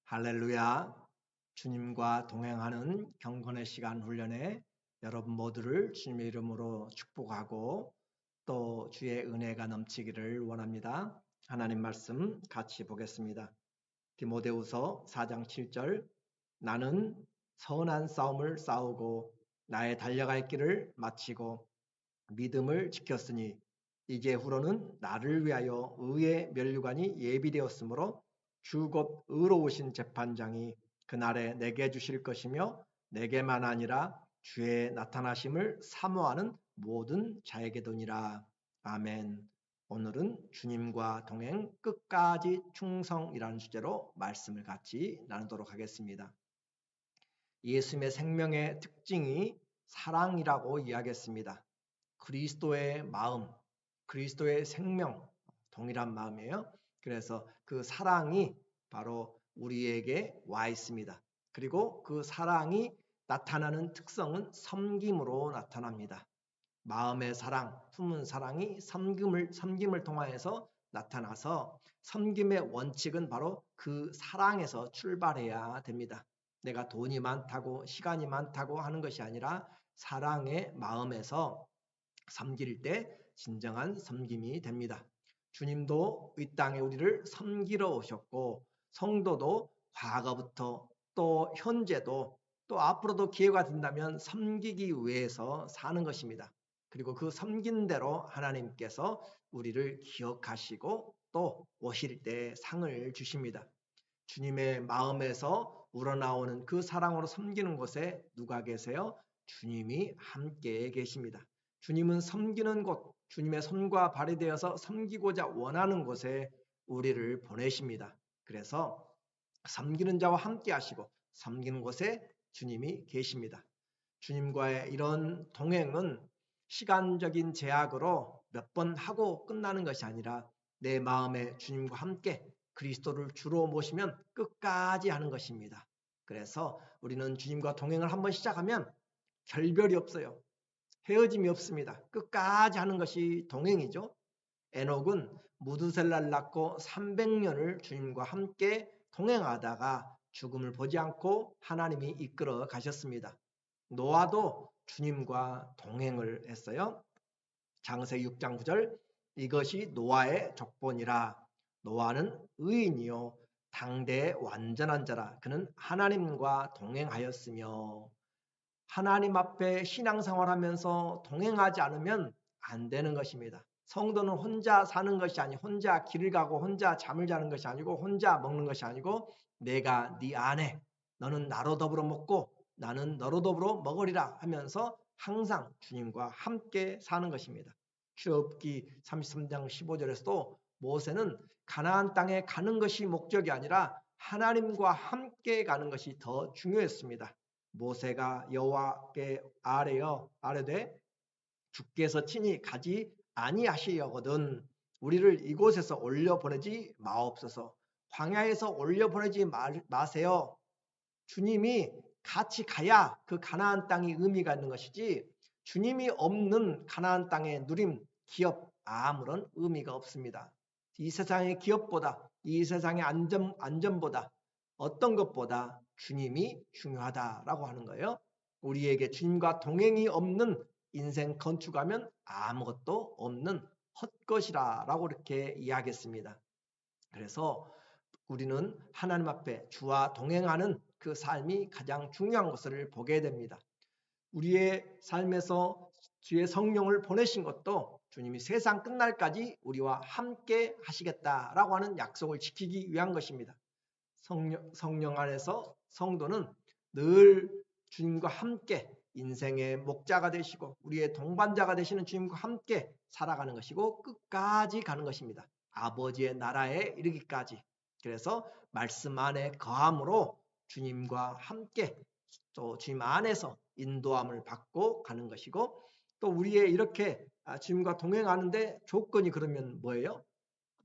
할렐루야. 주님과 동행하는 경건의 시간 훈련에 여러분 모두를 주님의 이름으로 축복하고 또 주의 은혜가 넘치기를 원합니다. 하나님 말씀 같이 보겠습니다. 디모데후서 4장 7절 나는 선한 싸움을 싸우고 나의 달려갈 길을 마치고 믿음을 지켰으니 이제후로는 나를 위하여 의의 면류관이 예비되었으므로 주 곧 의로우신 재판장이 그날에 내게 주실 것이며 내게만 아니라 주의 나타나심을 사모하는 모든 자에게도니라. 아멘. 오늘은 주님과 동행 끝까지 충성이라는 주제로 말씀을 같이 나누도록 하겠습니다. 예수님의 생명의 특징이 사랑이라고 이야기했습니다. 그리스도의 마음, 그리스도의 생명, 동일한 마음이에요. 그래서 그 사랑이 바로 우리에게 와 있습니다. 그리고 그 사랑이 나타나는 특성은 섬김으로 나타납니다. 마음의 사랑, 품은 사랑이 섬김을 통하여서 나타나서 섬김의 원칙은 바로 그 사랑에서 출발해야 됩니다. 내가 돈이 많다고 시간이 많다고 하는 것이 아니라 사랑의 마음에서 섬길 때 진정한 섬김이 됩니다. 주님도 이 땅에 우리를 섬기러 오셨고 성도도 과거부터 또 현재도 또 앞으로도 기회가 된다면 섬기기 위해서 사는 것입니다. 그리고 그 섬긴 대로 하나님께서 우리를 기억하시고 또 오실 때 상을 주십니다. 주님의 마음에서 우러나오는 그 사랑으로 섬기는 곳에 누가 계세요? 주님이 함께 계십니다. 주님은 섬기는 곳, 주님의 손과 발이 되어서 섬기고자 원하는 곳에 우리를 보내십니다. 그래서 섬기는 자와 함께 하시고 섬기는 곳에 주님이 계십니다. 주님과의 이런 동행은 시간적인 제약으로 몇 번 하고 끝나는 것이 아니라 내 마음에 주님과 함께 그리스도를 주로 모시면 끝까지 하는 것입니다. 그래서 우리는 주님과 동행을 한번 시작하면 결별이 없어요. 헤어짐이 없습니다. 끝까지 하는 것이 동행이죠. 에녹은 무두셀라를 낳고 300년을 주님과 함께 동행하다가 죽음을 보지 않고 하나님이 이끌어 가셨습니다. 노아도 주님과 동행을 했어요. 창세기 6장 9절 이것이 노아의 족본이라. 노아는 의인이요 당대의 완전한 자라. 그는 하나님과 동행하였으며. 하나님 앞에 신앙생활하면서 동행하지 않으면 안 되는 것입니다. 성도는 혼자 사는 것이 아니고 혼자 길을 가고 혼자 잠을 자는 것이 아니고 혼자 먹는 것이 아니고 내가 네 안에 너는 나로 더불어 먹고 나는 너로 더불어 먹으리라 하면서 항상 주님과 함께 사는 것입니다. 출애굽기 33장 15절에서도 모세는 가나안 땅에 가는 것이 목적이 아니라 하나님과 함께 가는 것이 더 중요했습니다. 모세가 여호와께 아뢰되 주께서 친히 가지 아니하시려거든 우리를 이곳에서 올려보내지 마옵소서. 광야에서 올려보내지 마세요. 주님이 같이 가야 그 가나안 땅이 의미가 있는 것이지 주님이 없는 가나안 땅의 누림, 기업 아무런 의미가 없습니다. 이 세상의 기업보다 이 세상의 안전보다 어떤 것보다 주님이 중요하다라고 하는 거예요. 우리에게 주님과 동행이 없는 인생 건축하면 아무것도 없는 헛것이라고 이렇게 이야기했습니다. 그래서 우리는 하나님 앞에 주와 동행하는 그 삶이 가장 중요한 것을 보게 됩니다. 우리의 삶에서 주의 성령을 보내신 것도 주님이 세상 끝날까지 우리와 함께 하시겠다라고 하는 약속을 지키기 위한 것입니다. 성령 안에서 성도는 늘 주님과 함께 인생의 목자가 되시고 우리의 동반자가 되시는 주님과 함께 살아가는 것이고 끝까지 가는 것입니다. 아버지의 나라에 이르기까지. 그래서 말씀 안에 거함으로 주님과 함께 또 주님 안에서 인도함을 받고 가는 것이고 또 우리의 이렇게 주님과 동행하는데 조건이 그러면 뭐예요?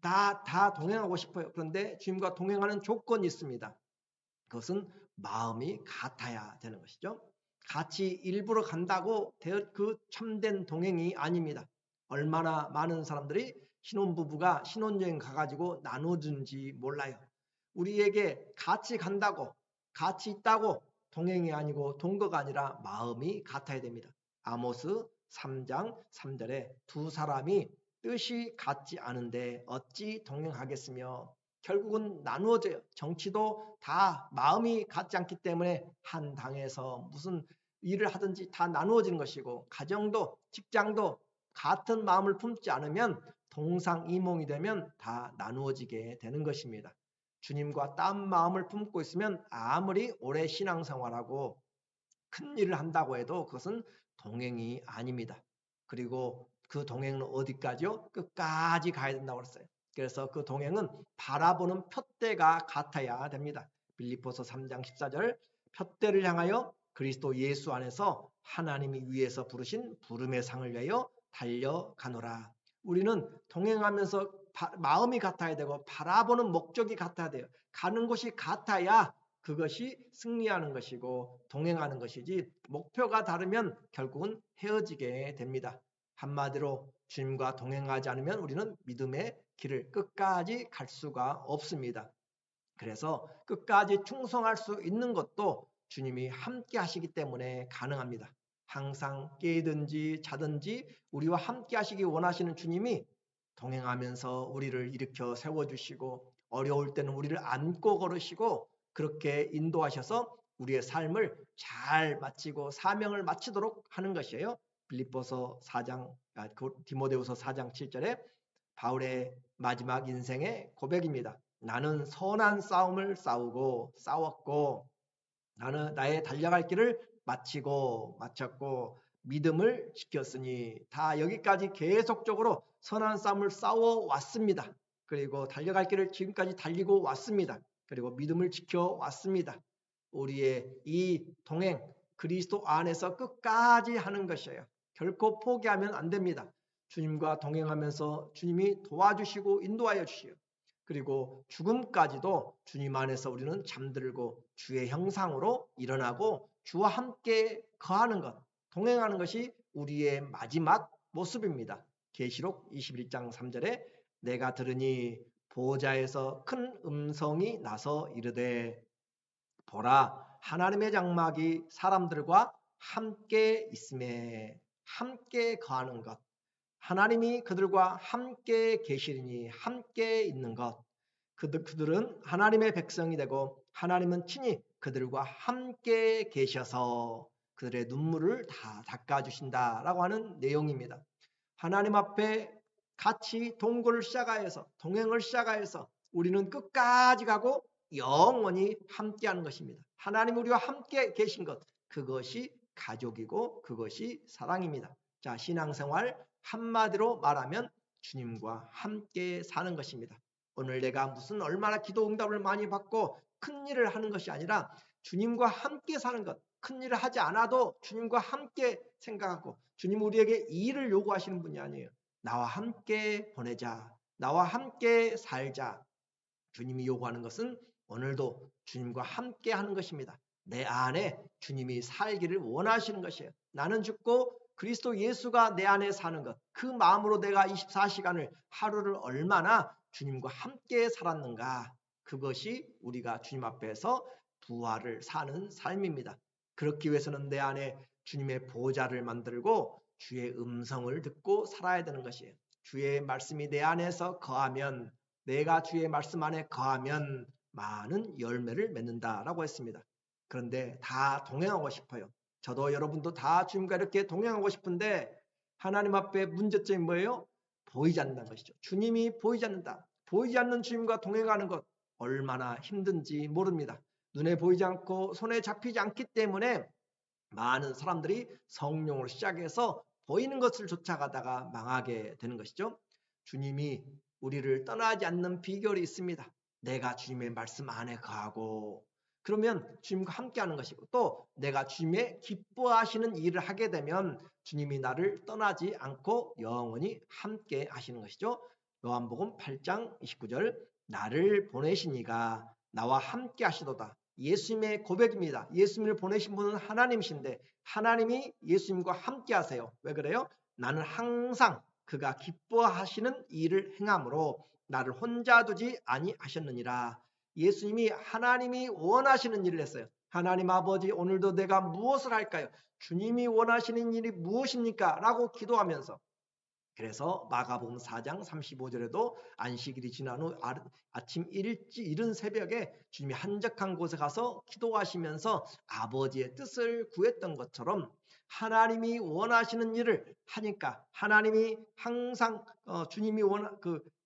다 동행하고 싶어요. 그런데 주님과 동행하는 조건이 있습니다. 그것은 마음이 같아야 되는 것이죠. 같이 일부러 간다고 그 참된 동행이 아닙니다. 얼마나 많은 사람들이 신혼부부가 신혼여행 가가지고 나눠준지 몰라요. 우리에게 같이 간다고, 같이 있다고 동행이 아니고 동거가 아니라 마음이 같아야 됩니다. 아모스 3장 3절에 두 사람이 뜻이 같지 않은데 어찌 동행하겠으며, 결국은 나누어져요. 정치도 다 마음이 같지 않기 때문에 한 당에서 무슨 일을 하든지 다 나누어지는 것이고, 가정도 직장도 같은 마음을 품지 않으면 동상이몽이 되면 다 나누어지게 되는 것입니다. 주님과 딴 마음을 품고 있으면 아무리 오래 신앙생활하고 큰 일을 한다고 해도 그것은 동행이 아닙니다. 그리고 그 동행은 어디까지요? 끝까지 가야 된다고 했어요. 그래서 그 동행은 바라보는 푯대가 같아야 됩니다. 빌립보서 3장 14절, 푯대를 향하여 그리스도 예수 안에서 하나님이 위에서 부르신 부름의 상을 위하여 달려가노라. 우리는 동행하면서 마음이 같아야 되고 바라보는 목적이 같아야 돼요. 가는 곳이 같아야 그것이 승리하는 것이고 동행하는 것이지, 목표가 다르면 결국은 헤어지게 됩니다. 한마디로 주님과 동행하지 않으면 우리는 믿음의 길을 끝까지 갈 수가 없습니다. 그래서 끝까지 충성할 수 있는 것도 주님이 함께 하시기 때문에 가능합니다. 항상 깨든지 자든지 우리와 함께 하시기 원하시는 주님이 동행하면서 우리를 일으켜 세워주시고, 어려울 때는 우리를 안고 걸으시고, 그렇게 인도하셔서 우리의 삶을 잘 마치고 사명을 마치도록 하는 것이에요. 빌립보서 4장, 디모데후서 4장 7절에 바울의 마지막 인생의 고백입니다. 나는 선한 싸움을 싸웠고 나는 나의 달려갈 길을 마쳤고 믿음을 지켰으니, 다 여기까지 계속적으로 선한 싸움을 싸워왔습니다. 그리고 달려갈 길을 지금까지 달리고 왔습니다. 그리고 믿음을 지켜왔습니다. 우리의 이 동행, 그리스도 안에서 끝까지 하는 것이에요. 결코 포기하면 안 됩니다. 주님과 동행하면서 주님이 도와주시고 인도하여 주시오. 그리고 죽음까지도 주님 안에서 우리는 잠들고 주의 형상으로 일어나고 주와 함께 거하는 것, 동행하는 것이 우리의 마지막 모습입니다. 계시록 21장 3절에 내가 들으니 보좌에서 큰 음성이 나서 이르되 보라, 하나님의 장막이 사람들과 함께 있음에, 함께 거하는 것, 하나님이 그들과 함께 계시리니 함께 있는 것, 그들은 하나님의 백성이 되고 하나님은 친히 그들과 함께 계셔서 그들의 눈물을 다 닦아주신다라고 하는 내용입니다. 하나님 앞에 같이 동거를 시작하여서, 동행을 시작하여서 우리는 끝까지 가고 영원히 함께하는 것입니다. 하나님 우리와 함께 계신 것, 그것이 가족이고 그것이 사랑입니다. 자, 신앙생활 한마디로 말하면 주님과 함께 사는 것입니다. 오늘 내가 무슨 얼마나 기도 응답을 많이 받고 큰 일을 하는 것이 아니라 주님과 함께 사는 것, 큰 일을 하지 않아도 주님과 함께 생각하고, 주님 우리에게 이 일을 요구하시는 분이 아니에요. 나와 함께 보내자, 나와 함께 살자. 주님이 요구하는 것은 오늘도 주님과 함께 하는 것입니다. 내 안에 주님이 살기를 원하시는 것이에요. 나는 죽고 그리스도 예수가 내 안에 사는 것, 그 마음으로 내가 24시간을 하루를 얼마나 주님과 함께 살았는가, 그것이 우리가 주님 앞에서 부활을 사는 삶입니다. 그렇기 위해서는 내 안에 주님의 보좌를 만들고 주의 음성을 듣고 살아야 되는 것이에요. 주의 말씀이 내 안에서 거하면, 내가 주의 말씀 안에 거하면 많은 열매를 맺는다라고 했습니다. 그런데 다 동행하고 싶어요. 저도 여러분도 다 주님과 이렇게 동행하고 싶은데 하나님 앞에 문제점이 뭐예요? 보이지 않는다는 것이죠. 주님이 보이지 않는다. 보이지 않는 주님과 동행하는 것 얼마나 힘든지 모릅니다. 눈에 보이지 않고 손에 잡히지 않기 때문에 많은 사람들이 성령으로 시작해서 보이는 것을 쫓아가다가 망하게 되는 것이죠. 주님이 우리를 떠나지 않는 비결이 있습니다. 내가 주님의 말씀 안에 거하고, 그러면 주님과 함께하는 것이고, 또 내가 주님의 기뻐하시는 일을 하게 되면 주님이 나를 떠나지 않고 영원히 함께 하시는 것이죠. 요한복음 8장 29절, 나를 보내신 이가 나와 함께 하시도다. 예수님의 고백입니다. 예수님을 보내신 분은 하나님이신데 하나님이 예수님과 함께 하세요. 왜 그래요? 나는 항상 그가 기뻐하시는 일을 행함으로 나를 혼자 두지 아니하셨느니라. 예수님이 하나님이 원하시는 일을 했어요. 하나님 아버지, 오늘도 내가 무엇을 할까요? 주님이 원하시는 일이 무엇입니까? 라고 기도하면서, 그래서 마가복음 4장 35절에도 안식일이 지난 후 아침 이른 새벽에 주님이 한적한 곳에 가서 기도하시면서 아버지의 뜻을 구했던 것처럼, 하나님이 원하시는 일을 하니까 하나님이 항상 주님이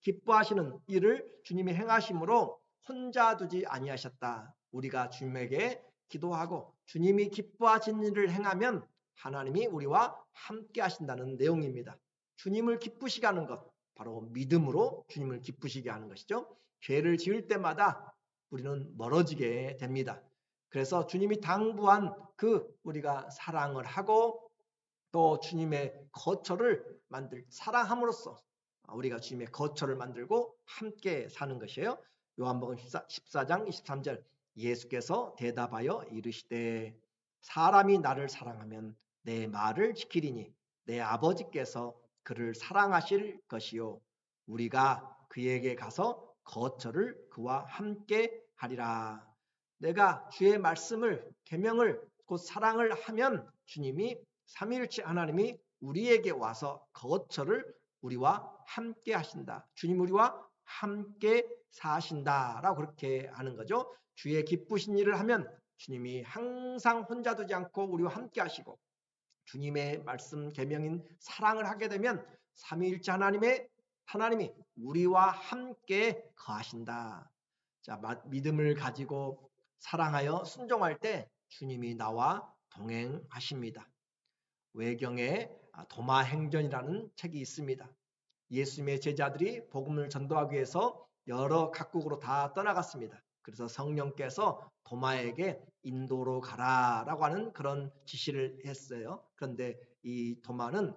기뻐하시는 일을 주님이 행하심으로 혼자 두지 아니하셨다. 우리가 주님에게 기도하고 주님이 기뻐하신 일을 행하면 하나님이 우리와 함께 하신다는 내용입니다. 주님을 기쁘시게 하는 것, 바로 믿음으로 주님을 기쁘시게 하는 것이죠. 죄를 지을 때마다 우리는 멀어지게 됩니다. 그래서 주님이 당부한 우리가 사랑을 하고 또 주님의 거처를 사랑함으로써 우리가 주님의 거처를 만들고 함께 사는 것이에요. 요한복음 14장 23절, 예수께서 대답하여 이르시되 사람이 나를 사랑하면 내 말을 지키리니 내 아버지께서 그를 사랑하실 것이요 우리가 그에게 가서 거처를 그와 함께 하리라. 내가 주의 말씀을, 계명을, 곧 사랑을 하면 주님이, 삼위일체 하나님이 우리에게 와서 거처를 우리와 함께 하신다. 주님 우리와 함께 사신다라고 그렇게 하는 거죠. 주의 기쁘신 일을 하면 주님이 항상 혼자 두지 않고 우리와 함께 하시고, 주님의 말씀 계명인 사랑을 하게 되면 삼위일체 하나님이 우리와 함께 거하신다. 자, 믿음을 가지고 사랑하여 순종할 때 주님이 나와 동행하십니다. 외경에 도마 행전이라는 책이 있습니다. 예수님의 제자들이 복음을 전도하기 위해서 여러 각국으로 다 떠나갔습니다. 그래서 성령께서 도마에게 인도로 가라라고 하는 그런 지시를 했어요. 그런데 이 도마는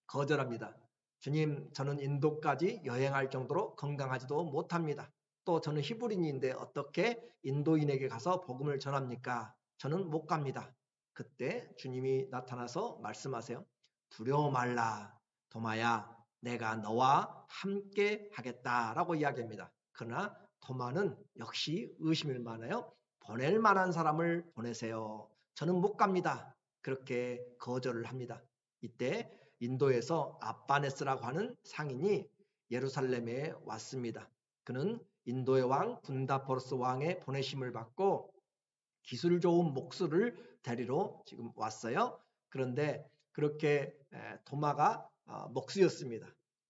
거절합니다. 주님, 저는 인도까지 여행할 정도로 건강하지도 못합니다. 또 저는 히브리인인데 어떻게 인도인에게 가서 복음을 전합니까? 저는 못 갑니다. 그때 주님이 나타나서 말씀하세요. 두려워 말라, 도마야, 내가 너와 함께 하겠다라고 이야기합니다. 그러나 도마는 역시 의심이 많아요. 보낼 만한 사람을 보내세요. 저는 못 갑니다. 그렇게 거절을 합니다. 이때 인도에서 아빠네스라고 하는 상인이 예루살렘에 왔습니다. 그는 인도의 왕 분다포르스 왕의 보내심을 받고 기술 좋은 목수를 데리러 지금 왔어요. 그런데 그렇게 도마가 목수였습니다.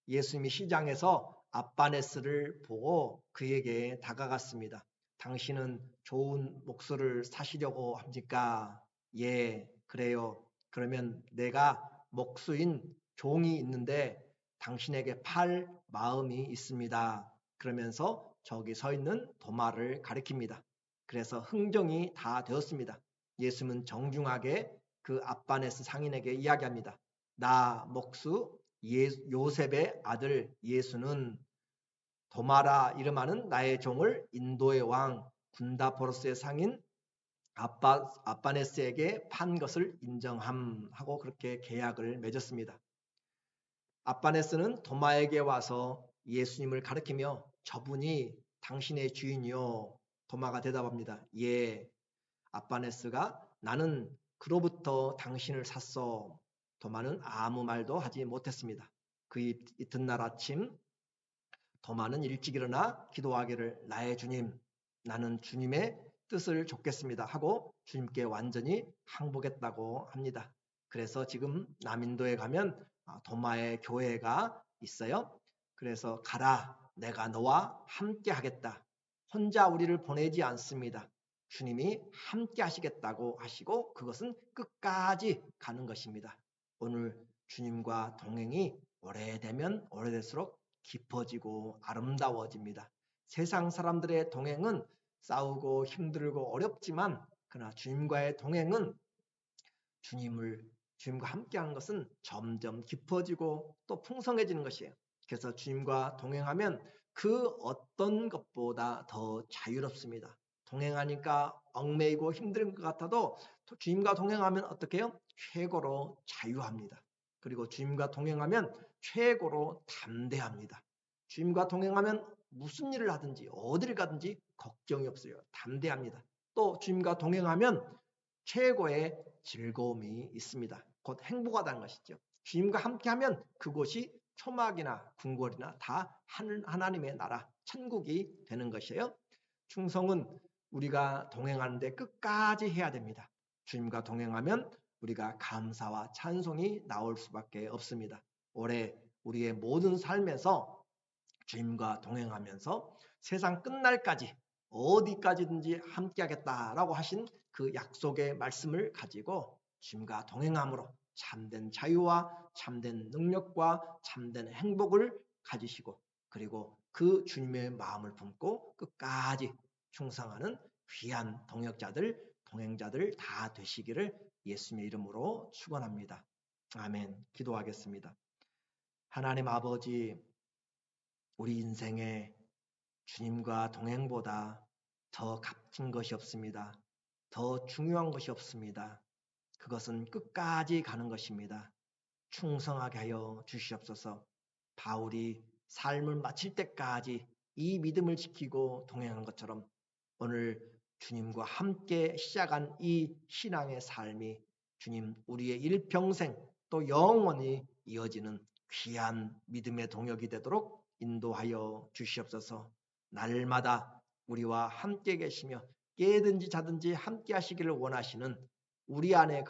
예수님이 시장에서 아빠네스를 보고 그에게 다가갔습니다. 당신은 좋은 목수를 사시려고 합니까? 예, 그래요. 그러면 내가 목수인 종이 있는데 당신에게 팔 마음이 있습니다. 그러면서 저기 서 있는 도마를 가리킵니다. 그래서 흥정이 다 되었습니다. 예수는 정중하게 그 아빠네스 상인에게 이야기합니다. 나 목수 요셉의 아들 예수는 도마라 이름하는 나의 종을 인도의 왕 군다포르스의 상인 아빠네스에게 판 것을 인정함하고 그렇게 계약을 맺었습니다. 아빠네스는 도마에게 와서 예수님을 가리키며 저분이 당신의 주인이요. 도마가 대답합니다. 예. 아빠네스가 나는 그로부터 당신을 샀어. 도마는 아무 말도 하지 못했습니다. 그 이튿날 아침 도마는 일찍 일어나 기도하기를 나의 주님, 나는 주님의 뜻을 좇겠습니다 하고 주님께 완전히 항복했다고 합니다. 그래서 지금 남인도에 가면 도마의 교회가 있어요. 그래서 가라, 내가 너와 함께 하겠다. 혼자 우리를 보내지 않습니다. 주님이 함께 하시겠다고 하시고 그것은 끝까지 가는 것입니다. 오늘 주님과 동행이 오래되면 오래될수록 깊어지고 아름다워집니다. 세상 사람들의 동행은 싸우고 힘들고 어렵지만 그러나 주님과의 동행은 주님과 함께하는 것은 점점 깊어지고 또 풍성해지는 것이에요. 그래서 주님과 동행하면 그 어떤 것보다 더 자유롭습니다. 동행하니까 얽매이고 힘든 것 같아도 주님과 동행하면 어떻게 해요? 최고로 자유합니다. 그리고 주님과 동행하면 최고로 담대합니다. 주님과 동행하면 무슨 일을 하든지 어디를 가든지 걱정이 없어요. 담대합니다. 또 주님과 동행하면 최고의 즐거움이 있습니다. 곧 행복하다는 것이죠. 주님과 함께하면 그곳이 초막이나 궁궐이나 다 하나님의 나라, 천국이 되는 것이에요. 충성은 우리가 동행하는데 끝까지 해야 됩니다. 주님과 동행하면 우리가 감사와 찬송이 나올 수밖에 없습니다. 올해 우리의 모든 삶에서 주님과 동행하면서 세상 끝날까지 어디까지든지 함께하겠다라고 하신 그 약속의 말씀을 가지고 주님과 동행함으로 참된 자유와 참된 능력과 참된 행복을 가지시고 그리고 그 주님의 마음을 품고 끝까지 충성하는 귀한 동역자들, 동행자들 다 되시기를 예수님의 이름으로 축원합니다. 아멘. 기도하겠습니다. 하나님 아버지, 우리 인생에 주님과 동행보다 더 값진 것이 없습니다. 더 중요한 것이 없습니다. 그것은 끝까지 가는 것입니다. 충성하게 하여 주시옵소서. 바울이 삶을 마칠 때까지 이 믿음을 지키고 동행한 것처럼 오늘 주님과 함께 시작한 이 신앙의 삶이 주님 우리의 일평생 또 영원히 이어지는 귀한 믿음의 동역이 되도록 인도하여 주시옵소서. 날마다 우리와 함께 계시며 깨든지 자든지 함께 하시기를 원하시는 우리 안에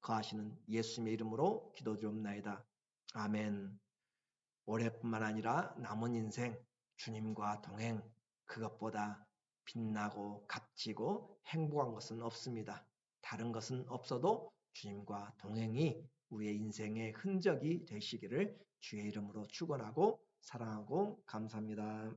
거하시는 예수님의 이름으로 기도드리옵나이다. 아멘. 올해뿐만 아니라 남은 인생 주님과 동행 그것보다 빛나고 값지고 행복한 것은 없습니다. 다른 것은 없어도 주님과 동행이 우리의 인생의 흔적이 되시기를 주의 이름으로 축원하고 사랑하고 감사합니다.